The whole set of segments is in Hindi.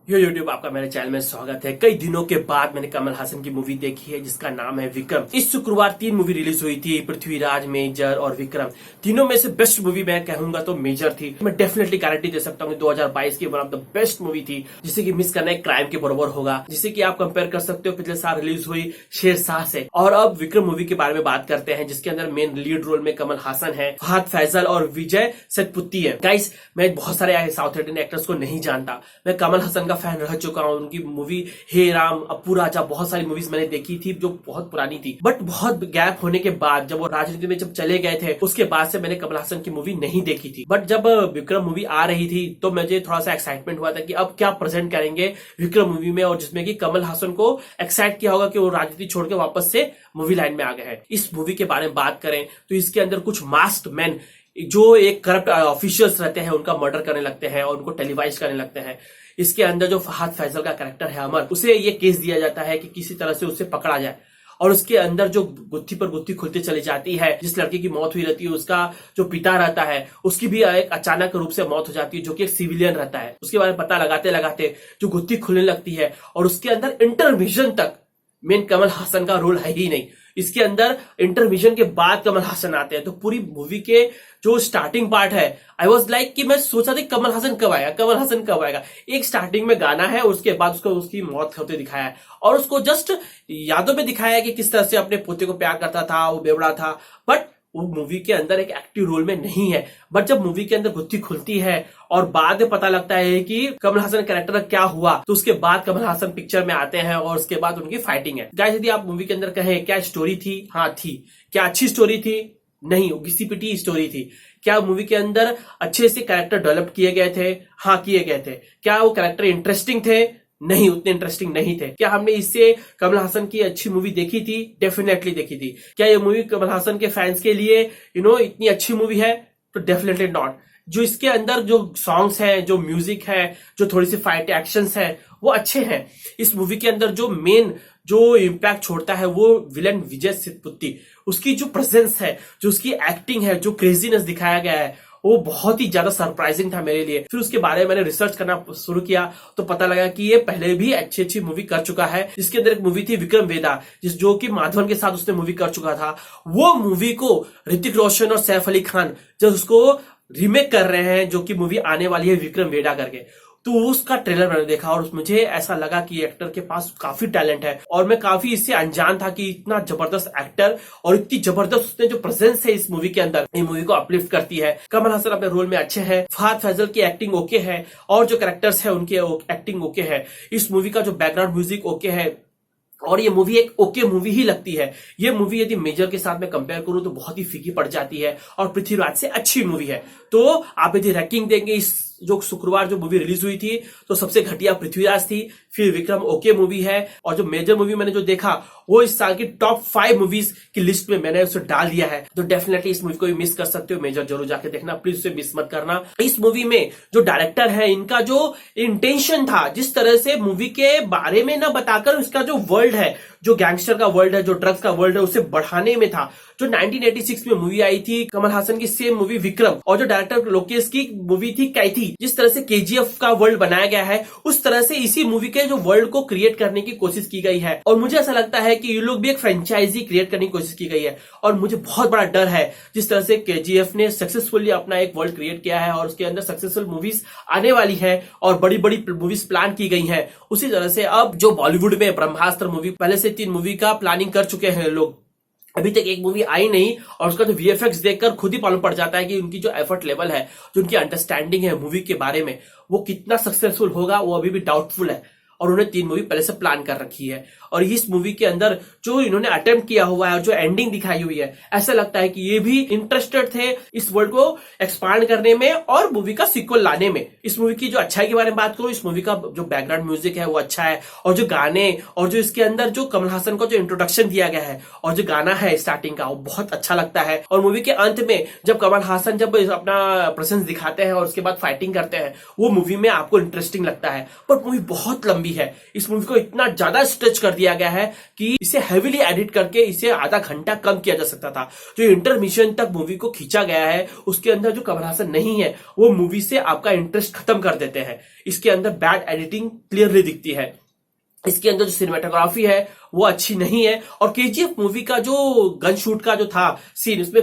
यो यूट्यूब आपका मेरे चैनल में स्वागत है। कई दिनों के बाद मैंने कमल हासन की मूवी देखी है जिसका नाम है विक्रम। इस शुक्रवार 3 मूवी रिलीज हुई थी, पृथ्वीराज, मेजर और विक्रम। तीनों में से बेस्ट मूवी मैं कहूंगा तो मेजर थी। मैं डेफिनेटली गारंटी दे सकता हूँ 2022 की one of the best movie थी, जिसे की मिस करना एक क्राइम के बराबर होगा, जिसे की आप कंपेयर कर सकते हो पिछले साल रिलीज हुई शेरशाह से। और अब विक्रम मूवी के बारे में बात करते हैं, जिसके अंदर मेन लीड रोल में कमल हासन है, फहद फैजल और विजय सेतुपति है। गाइस, मैं बहुत सारे साउथ इंडियन एक्टर्स को नहीं जानता, मैं कमल हासन का फैन रह चुका हूं। उनकी मूवी हे राम, अप्पू राजा, बहुत सारी मूवीज मैंने देखी थी जो बहुत पुरानी थी। बट बहुत गैप होने के बाद, जब वो राजनीति में जब चले गए थे, उसके बाद से मैंने कमल हासन की मूवी नहीं देखी थी। बट जब विक्रम मूवी आ रही थी तो मुझे थोड़ा सा एक्साइटमेंट हुआ था कि अब क्या प्रेजेंट करेंगे विक्रम मूवी में, और जिसमें कि कमल हासन को एक्साइट किया होगा कि वो राजनीति छोड़ के वापस से मूवी लाइन में आ गए हैं। इस मूवी के बारे में बात करें तो इसके अंदर कुछ मास्क्ड मैन जो एक करप्ट ऑफिशियल्स रहते हैं उनका मर्डर करने लगते हैं और उनको टेलीवाइज करने लगते हैं। इसके अंदर जो फहद फैजल का कैरेक्टर है अमर, उसे ये केस दिया जाता है कि किसी तरह से उसे पकड़ा जाए, और उसके अंदर जो गुत्थी पर गुत्थी खुलती चली जाती है। जिस लड़की की मौत हुई रहती है, उसका जो पिता रहता है उसकी भी एक अचानक रूप से मौत हो जाती है, जो कि एक सिविलियन रहता है। उसके बारे में पता लगाते लगाते जो गुत्थी खुलने लगती है, और उसके अंदर इंटरविजन तक मेन कमल हासन का रोल है ही नहीं। इसके अंदर इंटरविजन के बाद कमल हासन आते हैं। तो पूरी मूवी के जो स्टार्टिंग पार्ट है, आई वॉज लाइक कि मैं सोचा था कमल हासन कब आएगा, कमल हासन कब आएगा। एक स्टार्टिंग में गाना है, उसके बाद उसको उसकी मौत होते दिखाया है, और उसको जस्ट यादों में दिखाया है कि किस तरह से अपने पोते को प्यार करता था, वो बेवड़ा था। बट वो मूवी के अंदर एक एक्टिव रोल में नहीं है। बट जब मूवी के अंदर गुत्थी खुलती है और बाद में पता लगता है कि कमल हासन कैरेक्टर का क्या हुआ, तो उसके बाद कमल हासन पिक्चर में आते हैं और उसके बाद उनकी फाइटिंग है। गाइस, यदि आप मूवी के अंदर कहें क्या स्टोरी थी, हाँ थी। क्या अच्छी स्टोरी थी? नहीं, वो घिसी पिटी स्टोरी थी। क्या मूवी के अंदर अच्छे से कैरेक्टर डेवलप किए गए थे? हाँ, किए गए थे। क्या वो कैरेक्टर इंटरेस्टिंग थे? नहीं, उतने इंटरेस्टिंग नहीं थे। क्या हमने इससे कमल हासन की अच्छी मूवी देखी थी? डेफिनेटली देखी थी। क्या ये मूवी कमल हासन के फैंस के लिए इतनी अच्छी मूवी है? तो डेफिनेटली नॉट। जो इसके अंदर जो सॉन्ग्स हैं, जो म्यूजिक है, जो थोड़ी सी फाइट एक्शंस है, वो अच्छे हैं। इस मूवी के अंदर जो मेन जो इम्पैक्ट छोड़ता है वो विलन विजय सेतुपति, उसकी जो प्रेजेंस है, जो उसकी एक्टिंग है, जो क्रेजीनेस दिखाया गया है, वो बहुत ही ज्यादा सरप्राइजिंग था मेरे लिए। फिर उसके बारे में मैंने रिसर्च करना शुरू किया तो पता लगा कि ये पहले भी अच्छी अच्छी मूवी कर चुका है। जिसके अंदर एक मूवी थी विक्रम वेदा, जो कि माधवन के साथ उसने मूवी कर चुका था। वो मूवी को ऋतिक रोशन और सैफ अली खान जब उसको रीमेक कर रहे हैं, जो कि मूवी आने वाली है विक्रम वेदा करके, तो उसका ट्रेलर मैंने देखा और मुझे ऐसा लगा कि एक्टर के पास काफी टैलेंट है, और मैं काफी इससे अनजान था कि इतना जबरदस्त एक्टर और इतनी जबरदस्त उसने जो प्रेजेंस है इस मूवी के अंदर, ये मूवी को अपलिफ्ट करती है। कमल हासन अपने रोल में अच्छे हैं, फहद फैजल की एक्टिंग ओके है, और जो कैरेक्टर्स है उनकी एक्टिंग ओके है। इस मूवी का जो बैकग्राउंड म्यूजिक ओके है, और ये मूवी एक ओके मूवी ही लगती है। ये मूवी यदि मेजर के साथ में कंपेयर करूं तो बहुत ही फीकी पड़ जाती है, और पृथ्वीराज से अच्छी मूवी है। तो आप यदि रैंकिंग देंगे, इस जो शुक्रवार जो मूवी रिलीज हुई थी, तो सबसे घटिया पृथ्वीराज थी, फिर विक्रम ओके मूवी है, और जो मेजर मूवी मैंने जो देखा वो इस साल की टॉप 5 मूवीज की लिस्ट में मैंने उसे डाल दिया है। तो डेफिनेटली इस मूवी को भी मिस कर सकते हो, मेजर जरूर जाके देखना, प्लीज उसे मिस मत करना। इस मूवी में जो डायरेक्टर है, इनका जो इंटेंशन था, जिस तरह से मूवी के बारे में ना बताकर इसका जो वर्ल्ड है, जो गैंगस्टर का वर्ल्ड है, जो ड्रग्स का वर्ल्ड है, उसे बढ़ाने में था। जो 1986 में मूवी आई थी कमल हासन की सेम मूवी विक्रम, और जो डायरेक्टर लोकेश की मूवी थी कैथी, जिस तरह से केजीएफ का वर्ल्ड बनाया गया है, उस तरह से इसी मूवी के जो वर्ल्ड को क्रिएट करने की कोशिश की गई है। और मुझे ऐसा लगता है कि ये लोग भी एक फ्रेंचाइजी क्रिएट करने की कोशिश की गई है, और मुझे बहुत बड़ा डर है जिस तरह से केजीएफ ने सक्सेसफुली अपना एक वर्ल्ड क्रिएट किया है, और उसके अंदर सक्सेसफुल मूवीज आने वाली है और बड़ी बड़ी मूवीज प्लान की गई है। उसी तरह से अब जो बॉलीवुड में ब्रह्मास्त्र मूवी, पहले से 3 मूवी का प्लानिंग कर चुके हैं लोग, अभी तक एक मूवी आई नहीं, और उसका जो वीएफएक्स देखकर खुद ही मालूम पड़ जाता है कि उनकी जो एफर्ट लेवल है, जो उनकी अंडरस्टैंडिंग है मूवी के बारे में, वो कितना सक्सेसफुल होगा वो अभी भी डाउटफुल है। और उन्होंने 3 मूवी पहले से प्लान कर रखी है, और इस मूवी के अंदर जो इन्होंने अटेम्प्ट किया हुआ है और जो एंडिंग दिखाई हुई है, ऐसा लगता है कि ये भी इंटरेस्टेड थे इस वर्ल्ड को एक्सपांड करने में और मूवी का सीक्वल लाने में। इस मूवी की जो अच्छाई के बारे में बात करूं, इस मूवी का जो बैकग्राउंड म्यूजिक है वो अच्छा है, और जो गाने और जो इसके अंदर जो कमल हासन को जो इंट्रोडक्शन दिया गया है और जो गाना है स्टार्टिंग का, वो बहुत अच्छा लगता है। और मूवी के अंत में जब कमल हासन जब अपना प्रेजेंस दिखाते हैं और उसके बाद फाइटिंग करते हैं, वो मूवी में आपको इंटरेस्टिंग लगता है। बट मूवी बहुत लंबी भी है। इस मूवी को इतना ज्यादा स्ट्रेच कर दिया गया है कि इसे हेविली एडिट करके इसे आधा घंटा कम किया जा सकता था। जो इंटरमिशन तक मूवी को खींचा गया है उसके अंदर जो कमल हासन नहीं है वो मूवी से आपका इंटरेस्ट खत्म कर देते हैं। इसके अंदर बैड एडिटिंग क्लियरली दिखती है। इसके अंदर जो सिनेमेटोग्राफी है वो अच्छी नहीं है। और केजीएफ मूवी का जो गन शूट का जो था सीन उसमें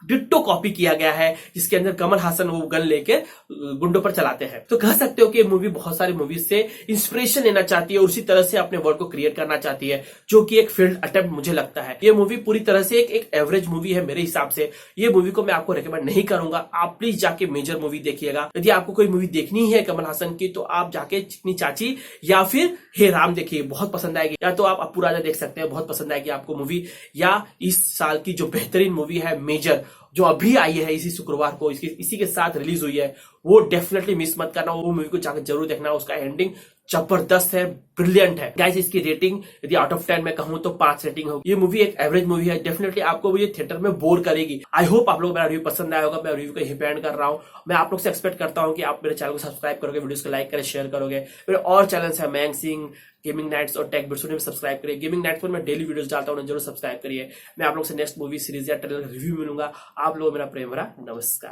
डिट्टो कॉपी किया गया है, जिसके अंदर कमल हासन वो गन लेके गुंडों पर चलाते हैं। तो कह सकते हो कि ये मूवी बहुत सारी मूवीज से इंस्पिरेशन लेना चाहती है और उसी तरह से अपने वर्ल्ड को क्रिएट करना चाहती है, जो कि एक फील्ड अटेम्प्ट मुझे लगता है। ये मूवी पूरी तरह से एक एवरेज मूवी है मेरे हिसाब से। ये मूवी को मैं आपको रिकमेंड नहीं करूंगा। आप प्लीज जाके मेजर मूवी देखिएगा। यदि आपको कोई मूवी देखनी है कमल हासन की तो आप जाके चिकनी चाची या फिर हे राम देखिए, बहुत पसंद आएगी। या तो आप अप्पू राजा देख सकते हैं, बहुत पसंद आएगी आपको मूवी। या इस साल की जो बेहतरीन मूवी है मेजर, जो अभी आई है इसी शुक्रवार को, इसी के साथ रिलीज हुई है, वो डेफिनेटली मिस मत करना। वो मूवी को जाकर जरूर देखना। उसका एंडिंग जबरदस्त है, ब्रिलियंट है। गाइस इसकी रेटिंग यदि आउट ऑफ 10 में कहूं तो 5 रेटिंग होगी। ये मूवी एक एवरेज मूवी है। डेफिनेटली आपको ये थिएटर में बोर करेगी। आई होप आप लोग मेरा रिव्यू पसंद आया होगा। मैं रिव्यू को यहीं पे एंड कर रहा हूं। मैं आप लोग से एक्सपेक्ट करता हूं कि आप मेरे चैनल को सब्सक्राइब करोगे, वीडियोस को लाइक करें, शेयर करोगे। मेरे और चैनल्स है मयंक सिंह, गेमिंग नाइट्स और टेक बिट्स, उन्हें सब्सक्राइब करिए। गेमिंग नाइट्स पर मैं डेली वीडियोस डालता हूं, उन्हें जरूर सब्सक्राइब करिए। मैं आप लोग से नेक्स्ट मूवी सीरीज या ट्रेलर रिव्यू मिलूंगा। आप लोगों को मेरा प्रेम भरा नमस्कार।